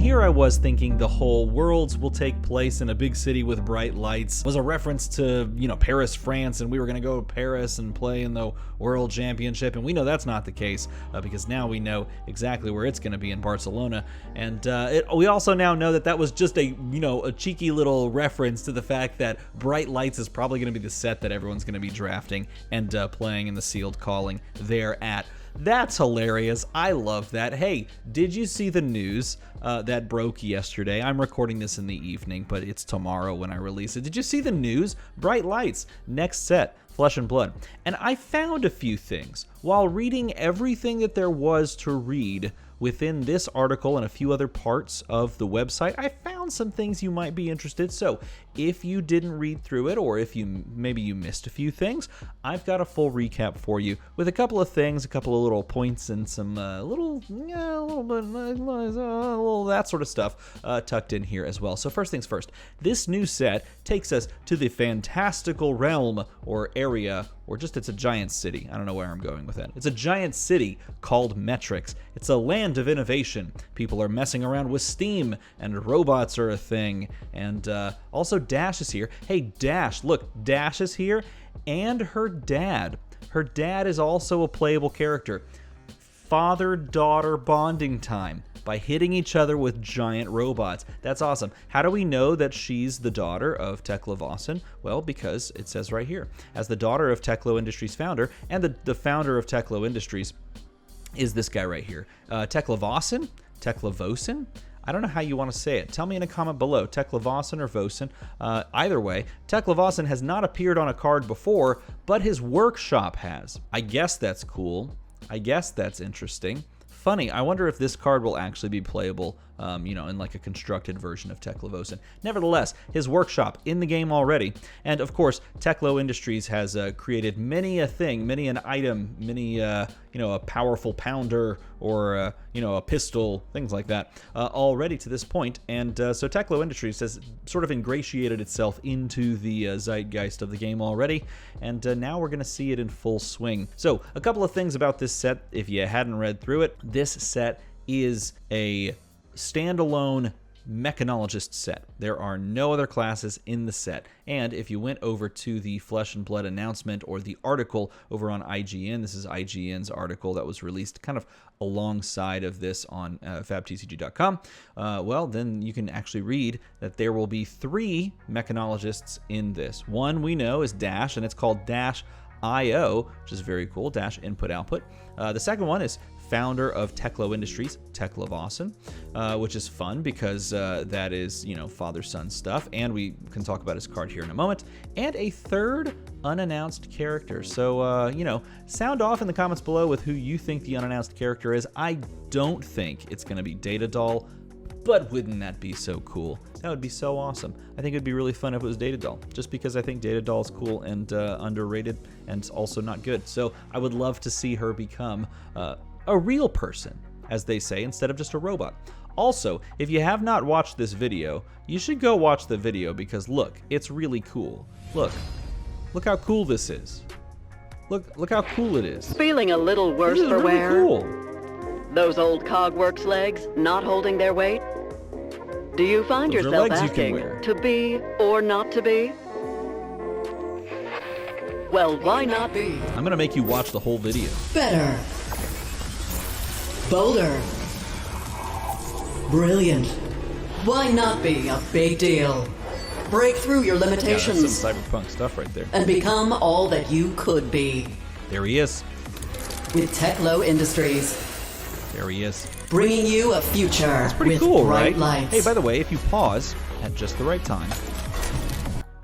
here I was thinking the whole worlds will take place in a big city with bright lights was a reference to, Paris, France, and we were going to go to Paris and play in the World Championship, and we know that's not the case because now we know exactly where it's going to be in Barcelona, and we also now know that was just a cheeky little reference to the fact that bright lights is probably going to be the set that everyone's going to be drafting and playing in the sealed calling there at. That's hilarious. I love that. Hey, did you see the news that broke yesterday? I'm recording this in the evening, but it's tomorrow when I release it. Did you see the news? Bright lights, next set, Flesh and Blood. And I found a few things while reading everything that there was to read within this article and a few other parts of the website. I found some things you might be interested. So if you didn't read through it, or if maybe you missed a few things, I've got a full recap for you with a couple of things, a couple of little points, and some little that sort of stuff tucked in here as well. So first things first, this new set takes us to the fantastical realm or area, or just it's a giant city. I don't know where I'm going with that. It's a giant city called Metrics. It's a land of innovation. People are messing around with steam, and robots are a thing. And also Dash is here. Hey, Dash, look, Dash is here, and her dad. Her dad is also a playable character. Father-daughter bonding time by hitting each other with giant robots. That's awesome. How do we know that she's the daughter of Tekla Vossen? Well, because it says right here, as the daughter of Teklo Industries founder, and the founder of Teklo Industries is this guy right here. Tekla Vossen? Tekla Vossen? I don't know how you want to say it. Tell me in a comment below, Tekla Vossen or Vossen. Either way, Tekla Vossen has not appeared on a card before, but his workshop has. I guess that's cool. I guess that's interesting. Funny, I wonder if this card will actually be playable, in like a constructed version of Tekla Vossen. Nevertheless, his workshop in the game already. And of course, Teklo Industries has created many a thing, many an item, many, a powerful pounder or, a pistol, things like that, already to this point. And so Teklo Industries has sort of ingratiated itself into the zeitgeist of the game already. And now we're going to see it in full swing. So a couple of things about this set, if you hadn't read through it. This set is a standalone mechanologist set. There are no other classes in the set. And if you went over to the Flesh and Blood announcement or the article over on IGN, this is IGN's article that was released kind of alongside of this on fabtcg.com, well, then you can actually read that there will be 3 mechanologists in this. One we know is Dash, and it's called Dash IO, which is very cool, Dash Input Output. The second one is founder of Teklo Industries, Tekla Vossen, which is fun because that is, father-son stuff, and we can talk about his card here in a moment. And a third unannounced character. So, sound off in the comments below with who you think the unannounced character is. I don't think it's going to be Data Doll, but wouldn't that be so cool? That would be so awesome. I think it'd be really fun if it was Data Doll, just because I think Data Doll is cool and underrated and also not good. So I would love to see her become a real person, as they say, instead of just a robot. Also, if you have not watched this video, you should go watch the video because look, it's really cool. Look how cool this is. Look how cool it is. Feeling a little worse for really wear? Cool. Those old Cogworks legs not holding their weight? Do you find Those are yourself legs you can asking, wear. to be or not to be? Well, why not be? I'm gonna make you watch the whole video. Better. Bolder. Brilliant. Why not be a big deal? Break through your Yeah, limitations that's some cyberpunk stuff right there. and become all that you could be. There he is. With Teklo Industries, There he is. bringing you a future Pretty with cool, bright right? lights. Hey, by the way, if you pause at just the right time,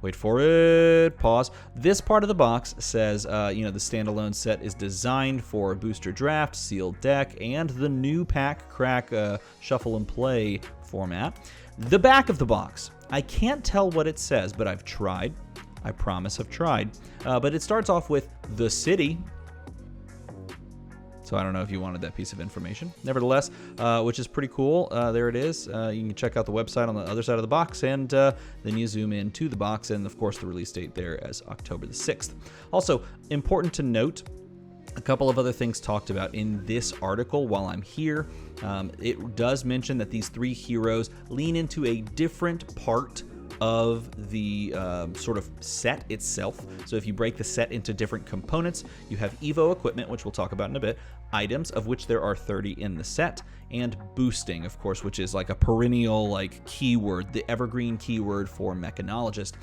wait for it, pause. This part of the box says, the standalone set is designed for booster draft, sealed deck, and the new pack crack shuffle and play format. The back of the box, I can't tell what it says, but I've tried. I promise I've tried. But it starts off with the city. So I don't know if you wanted that piece of information. Nevertheless, which is pretty cool. There it is. You can check out the website on the other side of the box, and then you zoom in to the box, and of course the release date there as October the 6th. Also, important to note, A couple of other things talked about in this article while I'm here. It does mention that these 3 heroes lean into a different part of the sort of set itself. So if you break the set into different components, you have Evo equipment, which we'll talk about in a bit, items, of which there are 30 in the set, and boosting, of course, which is like a perennial like keyword, the evergreen keyword for mechanologist.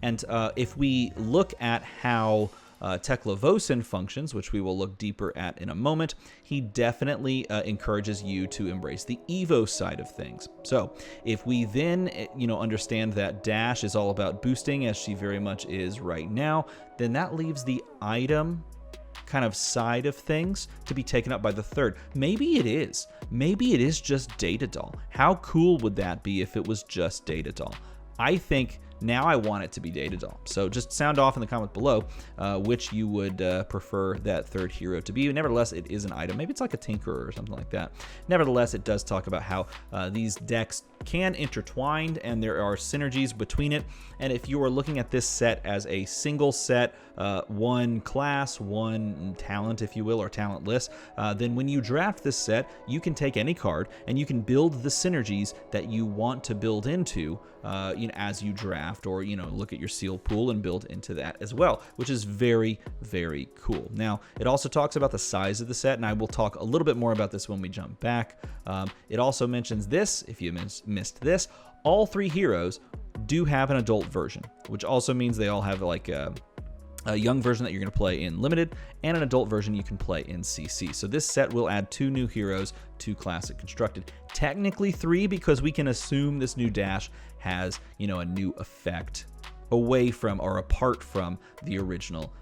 And if we look at how Teklovosin functions, which we will look deeper at in a moment, he definitely encourages you to embrace the Evo side of things. So if we then, understand that Dash is all about boosting, as she very much is right now, then that leaves the item kind of side of things to be taken up by the third. Maybe it is. Maybe it is just Data Doll. How cool would that be if it was just Data Doll? I think now I want it to be Data Doll. So just sound off in the comments below which you would prefer that third hero to be. Nevertheless, it is an item. Maybe it's like a Tinkerer or something like that. Nevertheless, it does talk about how these decks can intertwine and there are synergies between it. And if you are looking at this set as a single set, one class, one talent, if you will, or talentless, then when you draft this set, you can take any card and you can build the synergies that you want to build into as you draft, or look at your seal pool and build into that as well, which is very, very cool. Now, it also talks about the size of the set, and I will talk a little bit more about this when we jump back. It also mentions this, if you missed this, all 3 heroes do have an adult version, which also means they all have like a young version that you're going to play in Limited, and an adult version you can play in CC. So this set will add 2 new heroes to Classic Constructed. Technically 3, because we can assume this new Dash has, a new effect away from or apart from the original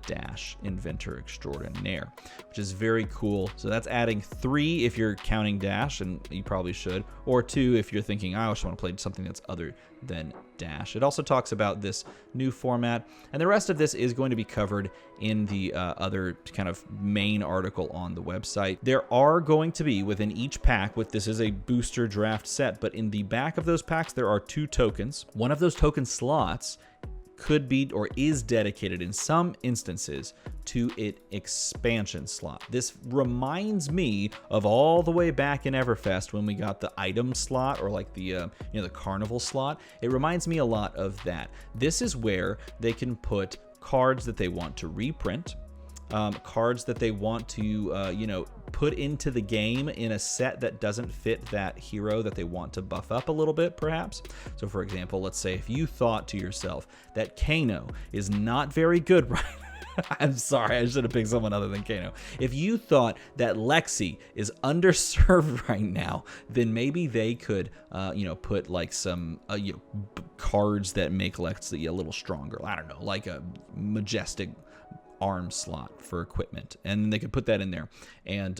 Dash Inventor Extraordinaire, which is very cool. So that's adding 3 if you're counting Dash, and you probably should, or 2 if you're thinking, I just want to play something that's other than Dash. It also talks about this new format, and the rest of this is going to be covered in the other kind of main article on the website. There are going to be, within each pack, this is a booster draft set, but in the back of those packs there are 2 tokens. One of those token slots could be or is dedicated in some instances to an expansion slot. This reminds me of all the way back in Everfest when we got the item slot, or like the the carnival slot. It reminds me a lot of that. This is where they can put cards that they want to reprint, cards that they want to put into the game in a set that doesn't fit that hero that they want to buff up a little bit, perhaps. So for example, let's say if you thought to yourself that Kano is not very good right now. I'm sorry, I should have picked someone other than Kano. If you thought that Lexi is underserved right now, then maybe they could put like some cards that make Lexi a little stronger. I don't know, like a majestic arm slot for equipment, and they could put that in there, and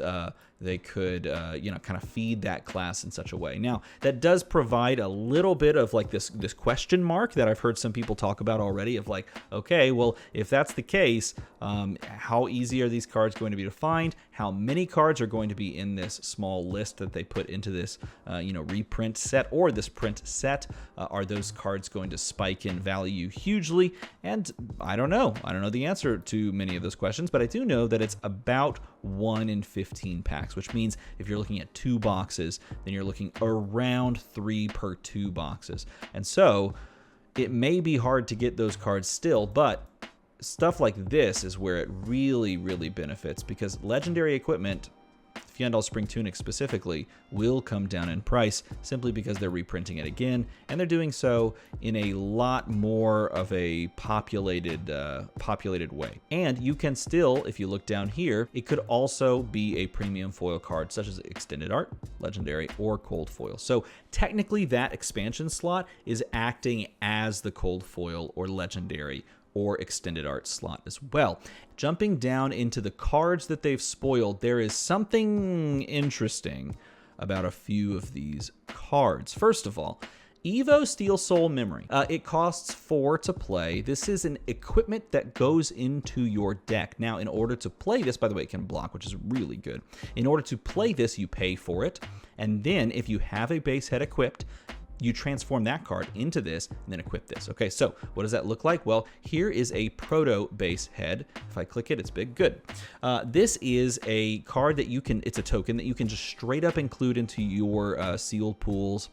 they could kind of feed that class in such a way. Now that does provide a little bit of like this question mark that I've heard some people talk about already, of like, okay, well, if that's the case, how easy are these cards going to be to find? How many cards are going to be in this small list that they put into this reprint set or this print set? Are those cards going to spike in value hugely? And I don't know the answer to many of those questions, but I do know that it's about 1 in 15 packs, which means if you're looking at 2 boxes, then you're looking around 3 per 2 boxes. And so it may be hard to get those cards still, but stuff like this is where it really, really benefits, because legendary equipment, Fyendal Spring Tunic specifically, will come down in price simply because they're reprinting it again, and they're doing so in a lot more of a populated way. And you can still, if you look down here, it could also be a premium foil card such as Extended Art, Legendary, or Cold Foil. So technically that expansion slot is acting as the Cold Foil or Legendary or Extended Art slot as well. Jumping down into the cards that they've spoiled, there is something interesting about a few of these cards. First of all, Evo Steel Soul Memory. It costs 4 to play. This is an equipment that goes into your deck. Now, in order to play this, by the way, it can block, which is really good. In order to play this, you pay for it. And then if you have a base head equipped, you transform that card into this and then equip this. Okay, so what does that look like? Well, here is a proto base head. If I click it, it's big. Good. This is a card that you can, it's a token that you can just straight up include into your sealed pools,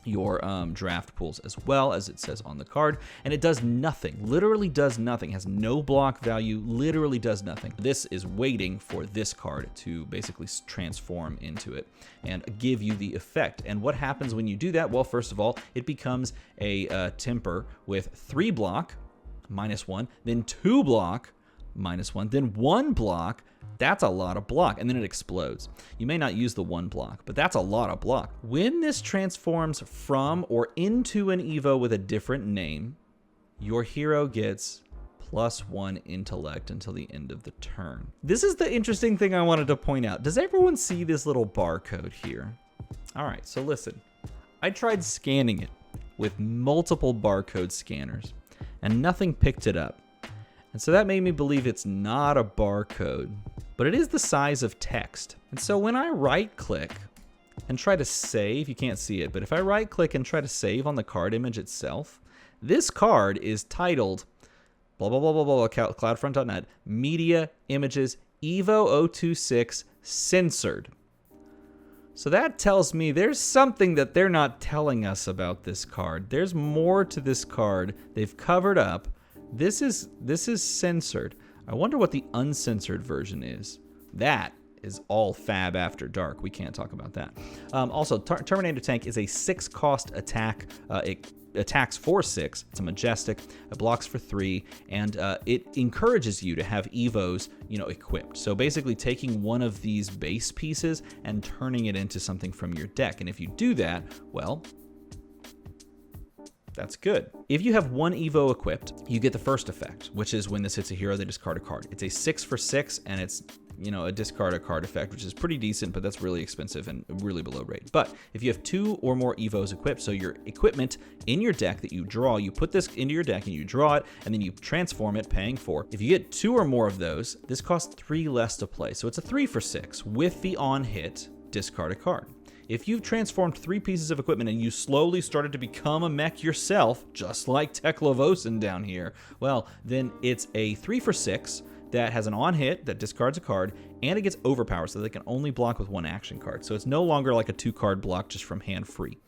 your draft pools, as well as it says on the card, and it does nothing, literally does nothing, has no block value, literally does nothing. This is waiting for this card to basically transform into it and give you the effect. And what happens when you do that? Well, first of all, it becomes a temper with 3 block, -1, then 2 block, -1, then 1 block. That's a lot of block, and then it explodes. You may not use the 1 block, but that's a lot of block. When this transforms from or into an Evo with a different name, your hero gets +1 intellect until the end of the turn. This is the interesting thing I wanted to point out. Does everyone see this little barcode here? All right, so listen. I tried scanning it with multiple barcode scanners, and nothing picked it up. And so that made me believe it's not a barcode, but it is the size of text. And so when I right click and try to save, you can't see it, but if I right click and try to save on the card image itself, this card is titled blah, blah, blah, blah, blah, cloudfront.net, Media Images Evo 026 Censored. So that tells me there's something that they're not telling us about this card. There's more to this card they've covered up. This is censored. I wonder what the uncensored version is. That is all fab after dark. We can't talk about that. Also, Terminator Tank is a 6-cost attack. It attacks for 6. It's a majestic. It blocks for 3, and it encourages you to have Evos, equipped. So basically, taking one of these base pieces and turning it into something from your deck. And if you do that, well, that's good. If you have 1 Evo equipped, you get the first effect, which is when this hits a hero, they discard a card. It's a 6 for 6, and it's, a discard a card effect, which is pretty decent, but that's really expensive and really below rate. But if you have 2 or more Evos equipped, so your equipment in your deck that you draw, you put this into your deck and you draw it, and then you transform it, paying 4. If you get 2 or more of those, this costs 3 less to play. So it's a 3 for 6 with the on hit, discard a card. If you've transformed 3 pieces of equipment and you slowly started to become a mech yourself, just like Teklovosin down here, well, then it's a 3 for 6 that has an on hit that discards a card, and it gets overpowered so they can only block with 1 action card. So it's no longer like a 2-card block just from hand free.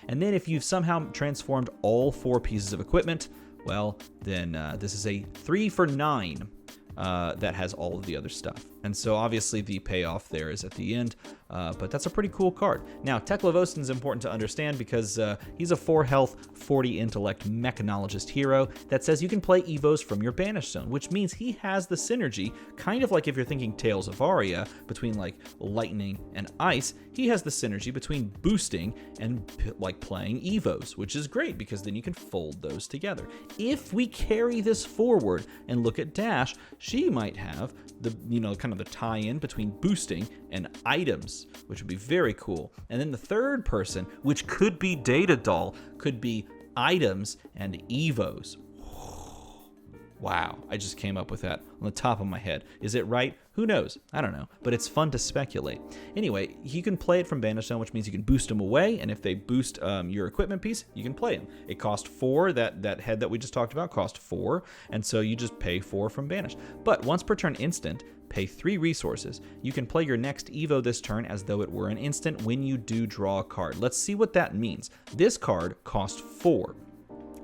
And then if you've somehow transformed all 4 pieces of equipment, well, then this is a 3 for 9 that has all of the other stuff. And so obviously the payoff there is at the end, but that's a pretty cool card. Now, Teklovosin is important to understand because he's a 4 health, 40 intellect mechanologist hero that says you can play Evos from your Banish Zone, which means he has the synergy, kind of like if you're thinking Tales of Aria, between like lightning and ice, he has the synergy between boosting and like playing Evos, which is great because then you can fold those together. If we carry this forward and look at Dash, she might have the, kind of the tie-in between boosting and items, which would be very cool. And then the third person, which could be Data Doll, could be items and Evos. Wow, I just came up with that on the top of my head. Is it right? Who knows? I don't know, but it's fun to speculate. Anyway, you can play it from Banish Zone, which means you can boost them away, and if they boost your equipment piece, you can play them. It cost 4, that head that we just talked about cost 4, and so you just pay 4 from Banish. But once per turn instant, pay 3 resources. You can play your next Evo this turn as though it were an instant when you do draw a card. Let's see what that means. This card costs 4.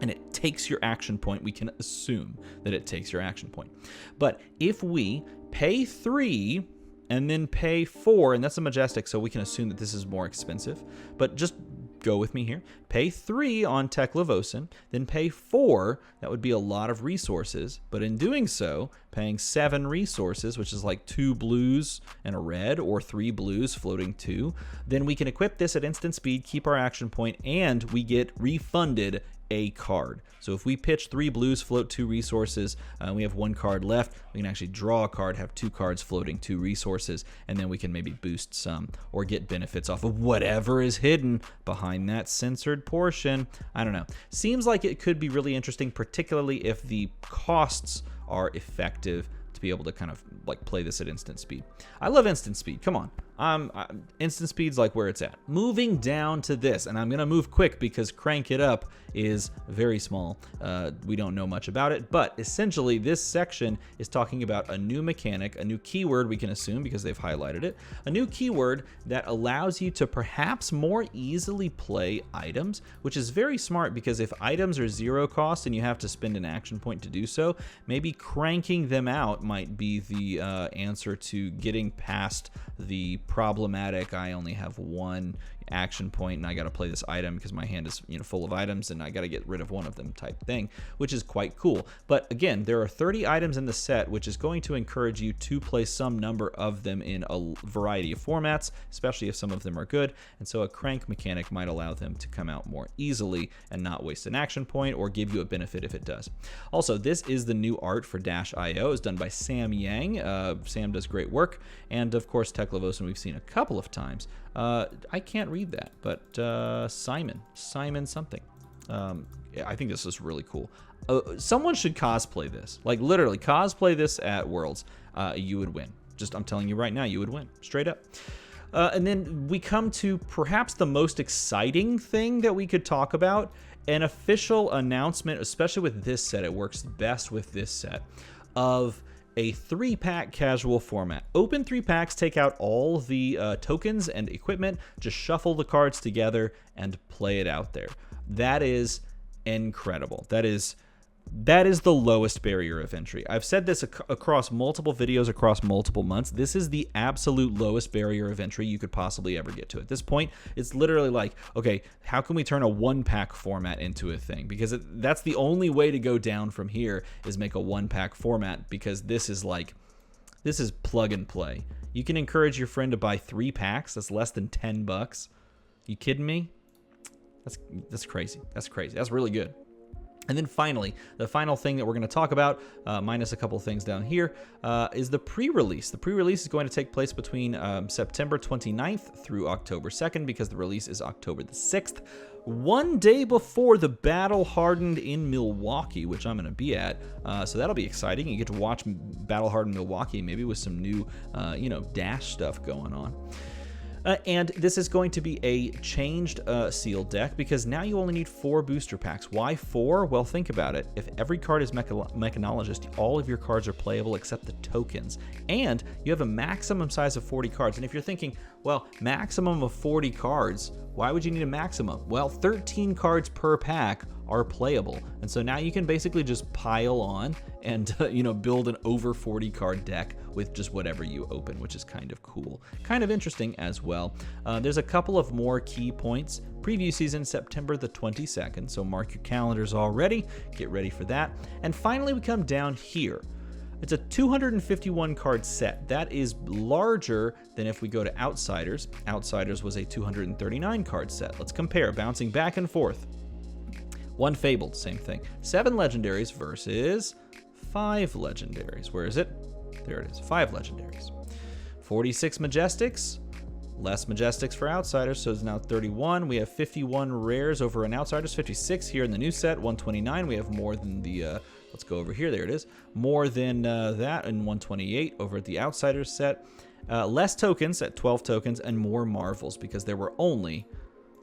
And it takes your action point. We can assume that it takes your action point. But if we pay 3 and then pay 4, and that's a majestic, so we can assume that this is more expensive. But just go with me here. Pay 3 on Teklovosin, then pay 4. That would be a lot of resources. But in doing so, paying 7 resources, which is like 2 blues and a red, or 3 blues floating 2, then we can equip this at instant speed, keep our action point, and we get refunded a card. So if we pitch 3 blues, float 2 resources, we have 1 card left, we can actually draw a card, have 2 cards floating 2 resources, and then we can maybe boost some or get benefits off of whatever is hidden behind that censored portion. I don't know. Seems like it could be really interesting, particularly if the costs are effective to be able to kind of like play this at instant speed. I love instant speed. Come on. instant speed's like where it's at. Moving down to this, and I'm gonna move quick because Crank It Up is very small. We don't know much about it, but essentially this section is talking about a new mechanic, a new keyword we can assume because they've highlighted it, a new keyword that allows you to perhaps more easily play items, which is very smart because if items are 0 cost and you have to spend an action point to do so, maybe cranking them out might be the answer to getting past the problematic I only have 1 action point and I got to play this item because my hand is full of items and I got to get rid of one of them type thing, which is quite cool. But again, there are 30 items in the set, which is going to encourage you to play some number of them in a variety of formats, especially if some of them are good, and so a crank mechanic might allow them to come out more easily and not waste an action point or give you a benefit if it does. Also, this is the new art for Dash.io. It's done by Sam Yang. Sam does great work, and of course Teklevosen we've seen a couple of times. I can't read that, but Simon something. I think this is really cool. Someone should cosplay this. Like literally cosplay this at Worlds. You would win. I'm telling you right now, you would win. Straight up. And then we come to perhaps the most exciting thing that we could talk about. An official announcement, especially with this set, it works best with this set, of a 3-pack casual format. Open 3 packs, take out all the tokens and equipment, just shuffle the cards together and play it out there. That is incredible. That is the lowest barrier of entry. I've said this across multiple videos, across multiple months. This is the absolute lowest barrier of entry you could possibly ever get to. At this point, it's literally like, okay, how can we turn a 1-pack format into a thing? Because that's the only way to go down from here is make a 1-pack format, because this is plug and play. You can encourage your friend to buy 3 packs. That's less than $10. You kidding me? That's crazy. That's crazy. That's really good. And then finally, the final thing that we're going to talk about, minus a couple things down here, is the pre-release. The pre-release is going to take place between September 29th through October 2nd, because the release is October the 6th, one day before the Battle Hardened in Milwaukee, which I'm going to be at. So that'll be exciting. You get to watch Battle Hardened Milwaukee, maybe with some new, Dash stuff going on. And this is going to be a changed sealed deck, because now you only need 4 booster packs. Why 4? Well, think about it. If every card is Mechanologist, all of your cards are playable except the tokens. And you have a maximum size of 40 cards. And if you're thinking, well, maximum of 40 cards, why would you need a maximum? Well, 13 cards per pack are playable. And so now you can basically just pile on and build an over 40 card deck with just whatever you open, which is kind of cool, kind of interesting as well. There's a couple of more key points. Preview season September the 22nd, so mark your calendars already, get ready for that. And finally we come down here. It's a 251 card set. That is larger than if we go to Outsiders. Outsiders was a 239 card set. Let's compare, bouncing back and forth. 1 Fabled, same thing. 7 legendaries versus 5 legendaries. Where is it? There it is, 5 legendaries. 46 Majestics, less Majestics for Outsiders, so it's now 31. We have 51 rares over in Outsiders, 56 here in the new set, 129. We have more than the, let's go over here, there it is. More than that in 128 over at the Outsiders set. Less tokens at 12 tokens, and more Marvels, because there were only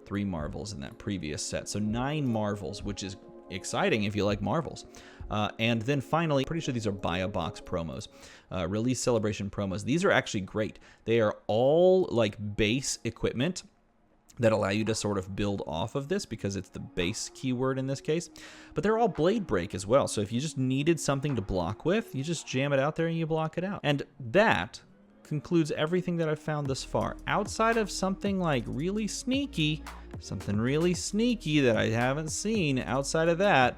3 Marvels in that previous set. So 9 Marvels, which is exciting if you like Marvels. And then finally, pretty sure these are buy a box promos, release celebration promos. These are actually great. They are all like base equipment that allow you to sort of build off of this, because it's the base keyword in this case. But they're all blade break as well. So if you just needed something to block with, you just jam it out there and you block it out. And that concludes everything that I've found thus far. Outside of something like really sneaky, that I haven't seen, outside of that,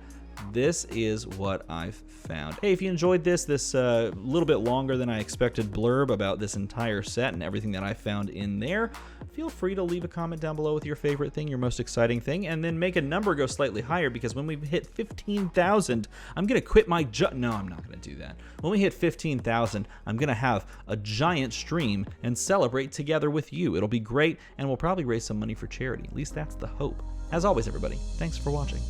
this is what I've found. Hey, if you enjoyed this little bit longer than I expected blurb about this entire set and everything that I found in there, feel free to leave a comment down below with your favorite thing, your most exciting thing, and then make a number go slightly higher, because when we hit 15,000, I'm going to quit my No, I'm not going to do that. When we hit 15,000, I'm going to have a giant stream and celebrate together with you. It'll be great, and we'll probably raise some money for charity. At least that's the hope. As always, everybody, thanks for watching.